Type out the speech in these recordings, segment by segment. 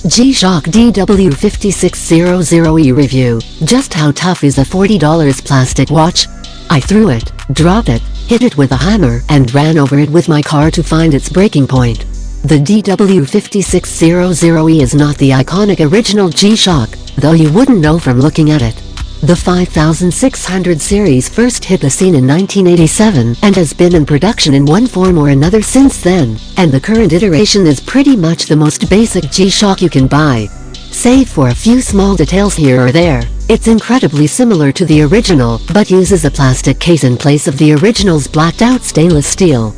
G-Shock DW-5600E review. Just how tough is a $40 plastic watch? I threw it, dropped it, hit it with a hammer, and ran over it with my car to find its breaking point. The DW-5600E is not the iconic original G-Shock, though you wouldn't know from looking at it. The 5600 series first hit the scene in 1987 and has been in production in one form or another since then, and the current iteration is pretty much the most basic G-Shock you can buy. Save for a few small details here or there, it's incredibly similar to the original but uses a plastic case in place of the original's blacked-out stainless steel.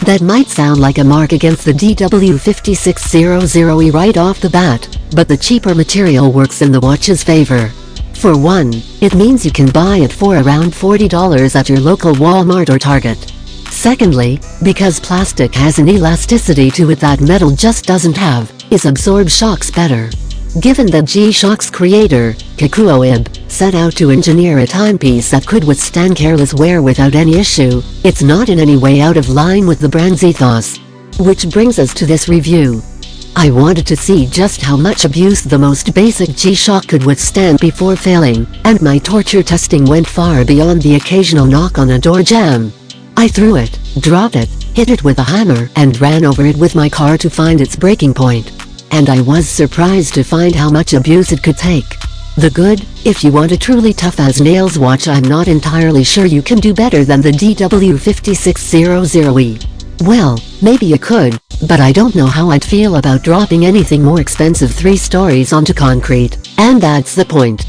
That might sound like a mark against the DW-5600E right off the bat, but the cheaper material works in the watch's favor. For one, it means you can buy it for around $40 at your local Walmart or Target. Secondly, because plastic has an elasticity to it that metal just doesn't have, it absorbs shocks better. Given that G-Shock's creator, Casio set out to engineer a timepiece that could withstand careless wear without any issue, it's not in any way out of line with the brand's ethos. Which brings us to this review. I wanted to see just how much abuse the most basic G-Shock could withstand before failing, and my torture testing went far beyond the occasional knock on a door jamb. I threw it, dropped it, hit it with a hammer, and ran over it with my car to find its breaking point. And I was surprised to find how much abuse it could take. The good, if you want a truly tough-as-nails watch, I'm not entirely sure you can do better than the DW-5600E. Well, maybe you could, but I don't know how I'd feel about dropping anything more expensive 3 stories onto concrete, and that's the point.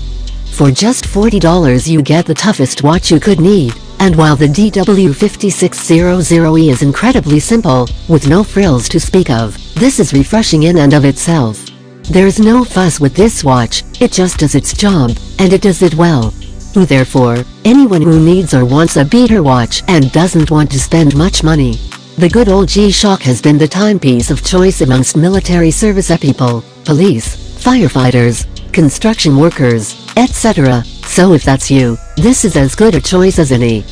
For just $40 you get the toughest watch you could need, and while the DW-5600E is incredibly simple, with no frills to speak of, this is refreshing in and of itself. There's no fuss with this watch, it just does its job, and it does it well. Therefore, anyone who needs or wants a beater watch and doesn't want to spend much money, the good old G-Shock has been the timepiece of choice amongst military service people, police, firefighters, construction workers, etc. So if that's you, this is as good a choice as any.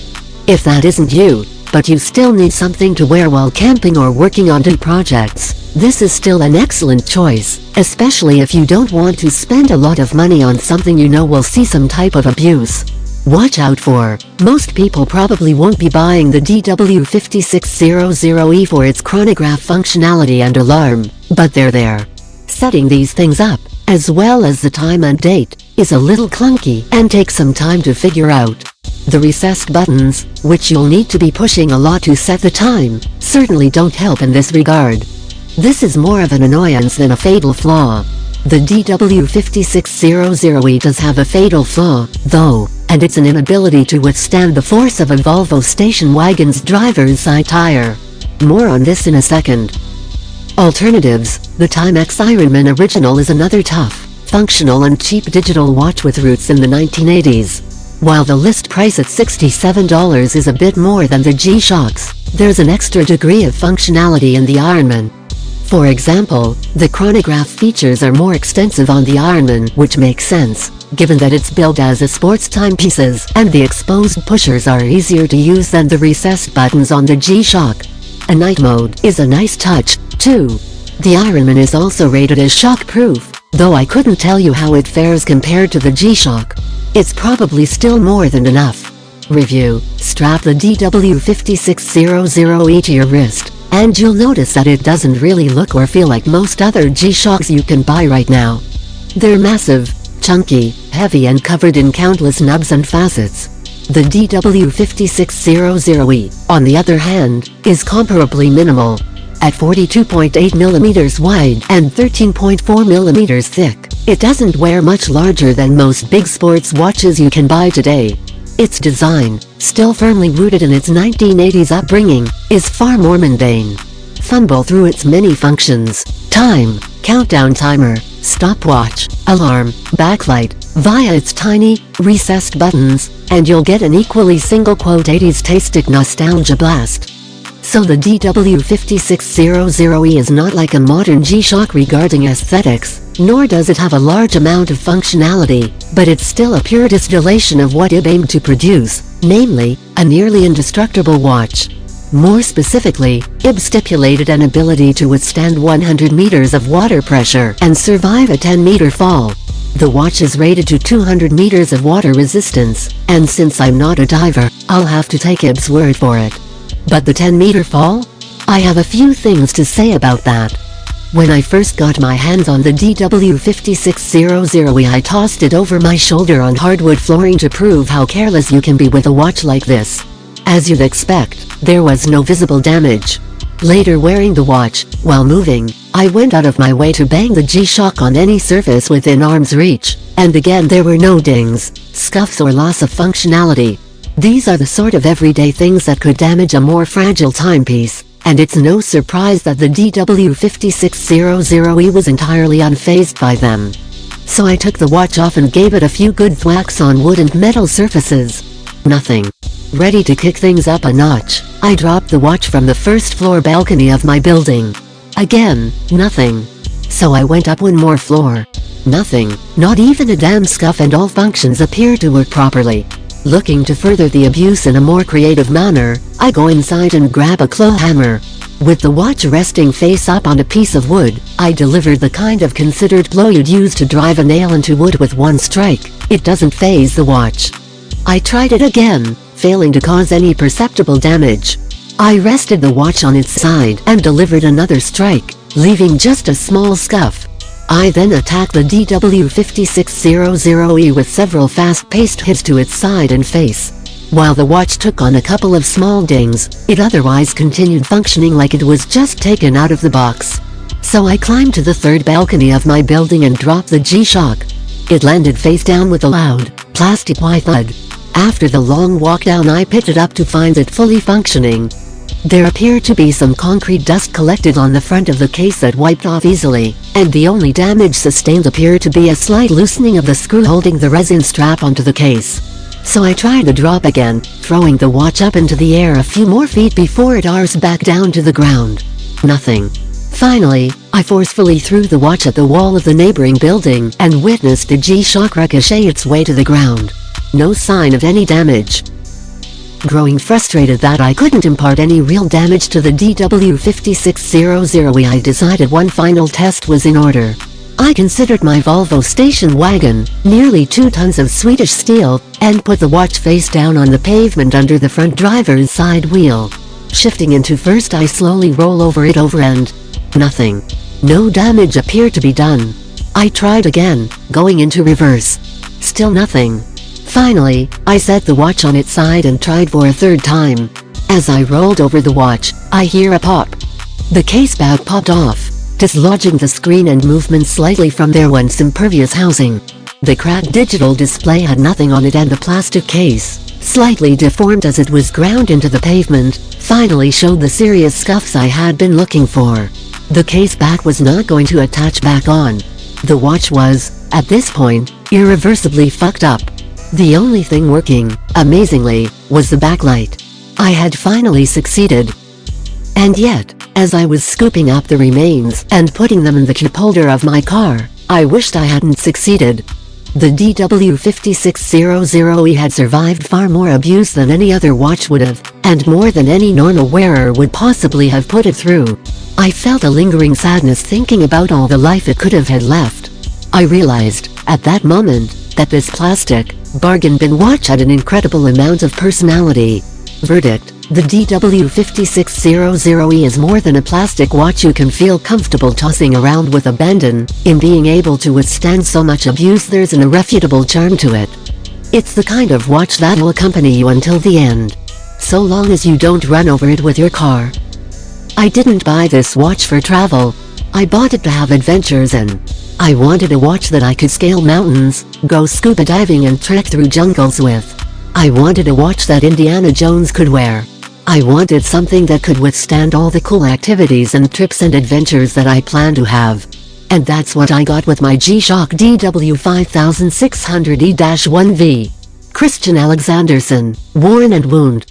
If that isn't you, but you still need something to wear while camping or working on projects, this is still an excellent choice, especially if you don't want to spend a lot of money on something you know will see some type of abuse. Watch out for, most people probably won't be buying the DW-5600E for its chronograph functionality and alarm, but they're there. Setting these things up, as well as the time and date, is a little clunky and takes some time to figure out. The recessed buttons, which you'll need to be pushing a lot to set the time, certainly don't help in this regard. This is more of an annoyance than a fatal flaw. The DW-5600E does have a fatal flaw, though, and it's an inability to withstand the force of a Volvo station wagon's driver's side tire. More on this in a second. Alternatives: the Timex Ironman Original is another tough, functional and cheap digital watch with roots in the 1980s. While the list price at $67 is a bit more than the G-Shocks, there's an extra degree of functionality in the Ironman. For example, the chronograph features are more extensive on the Ironman, which makes sense, given that it's billed as a sports timepieces, and the exposed pushers are easier to use than the recessed buttons on the G-Shock. A night mode is a nice touch, too. The Ironman is also rated as shock-proof, though I couldn't tell you how it fares compared to the G-Shock. It's probably still more than enough. Review: strap the DW-5600E to your wrist, and you'll notice that it doesn't really look or feel like most other G-Shocks you can buy right now. They're massive, chunky, heavy and covered in countless nubs and facets. The DW-5600E, on the other hand, is comparably minimal. At 42.8mm wide and 13.4mm thick, it doesn't wear much larger than most big sports watches you can buy today. Its design, still firmly rooted in its 1980s upbringing, is far more mundane. Fumble through its many functions: time, countdown timer, stopwatch, alarm, backlight, via its tiny, recessed buttons, and you'll get an equally single-80s tastic nostalgia blast. So the DW-5600E is not like a modern G-Shock regarding aesthetics, nor does it have a large amount of functionality, but it's still a pure distillation of what it aimed to produce, namely, a nearly indestructible watch. More specifically, it stipulated an ability to withstand 100 meters of water pressure and survive a 10-meter fall. The watch is rated to 200 meters of water resistance, and since I'm not a diver, I'll have to take Ib's word for it. But the 10-meter fall? I have a few things to say about that. When I first got my hands on the DW-5600E, I tossed it over my shoulder on hardwood flooring to prove how careless you can be with a watch like this. As you'd expect, there was no visible damage. Later, wearing the watch, while moving, I went out of my way to bang the G-Shock on any surface within arm's reach, and again there were no dings, scuffs or loss of functionality. These are the sort of everyday things that could damage a more fragile timepiece, and it's no surprise that the DW-5600E was entirely unfazed by them. So I took the watch off and gave it a few good thwacks on wood and metal surfaces. Nothing. Ready to kick things up a notch, I dropped the watch from the first floor balcony of my building. Again, nothing. So I went up one more floor. Nothing, not even a damn scuff, and all functions appear to work properly. Looking to further the abuse in a more creative manner, I go inside and grab a claw hammer. With the watch resting face up on a piece of wood, I delivered the kind of considered blow you'd use to drive a nail into wood with one strike. It doesn't faze the watch. I tried it again, failing to cause any perceptible damage. I rested the watch on its side and delivered another strike, leaving just a small scuff. I then attacked the DW-5600E with several fast-paced hits to its side and face. While the watch took on a couple of small dings, it otherwise continued functioning like it was just taken out of the box. So I climbed to the third balcony of my building and dropped the G-Shock. It landed face down with a loud, plastic-y thud. After the long walk down, I picked it up to find it fully functioning. There appeared to be some concrete dust collected on the front of the case that wiped off easily, and the only damage sustained appeared to be a slight loosening of the screw holding the resin strap onto the case. So I tried the drop again, throwing the watch up into the air a few more feet before it arced back down to the ground. Nothing. Finally, I forcefully threw the watch at the wall of the neighboring building and witnessed the G-Shock ricochet its way to the ground. No sign of any damage. Growing frustrated that I couldn't impart any real damage to the DW-5600E, I decided one final test was in order. I considered my Volvo station wagon, nearly 2 tons of Swedish steel, and put the watch face down on the pavement under the front driver's side wheel. Shifting into first, I slowly roll over it over end. Nothing. No damage appeared to be done. I tried again, going into reverse. Still nothing. Finally, I set the watch on its side and tried for a third time. As I rolled over the watch, I hear a pop. The case back popped off, dislodging the screen and movement slightly from their once impervious housing. The cracked digital display had nothing on it, and the plastic case, slightly deformed as it was ground into the pavement, finally showed the serious scuffs I had been looking for. The case back was not going to attach back on. The watch was, at this point, irreversibly fucked up. The only thing working, amazingly, was the backlight. I had finally succeeded. And yet, as I was scooping up the remains and putting them in the cup holder of my car, I wished I hadn't succeeded. The DW-5600E had survived far more abuse than any other watch would have, and more than any normal wearer would possibly have put it through. I felt a lingering sadness thinking about all the life it could have had left. I realized, at that moment, that this plastic, bargain bin watch had an incredible amount of personality. Verdict: the DW-5600E is more than a plastic watch you can feel comfortable tossing around with abandon. In being able to withstand so much abuse, there's an irrefutable charm to it. It's the kind of watch that'll accompany you until the end, so long as you don't run over it with your car. I didn't buy this watch for travel. I bought it to have adventures in. I wanted a watch that I could scale mountains, go scuba diving and trek through jungles with. I wanted a watch that Indiana Jones could wear. I wanted something that could withstand all the cool activities and trips and adventures that I plan to have. And that's what I got with my G-Shock DW-5600E-1V. Christian Alexanderson, Worn and Wound.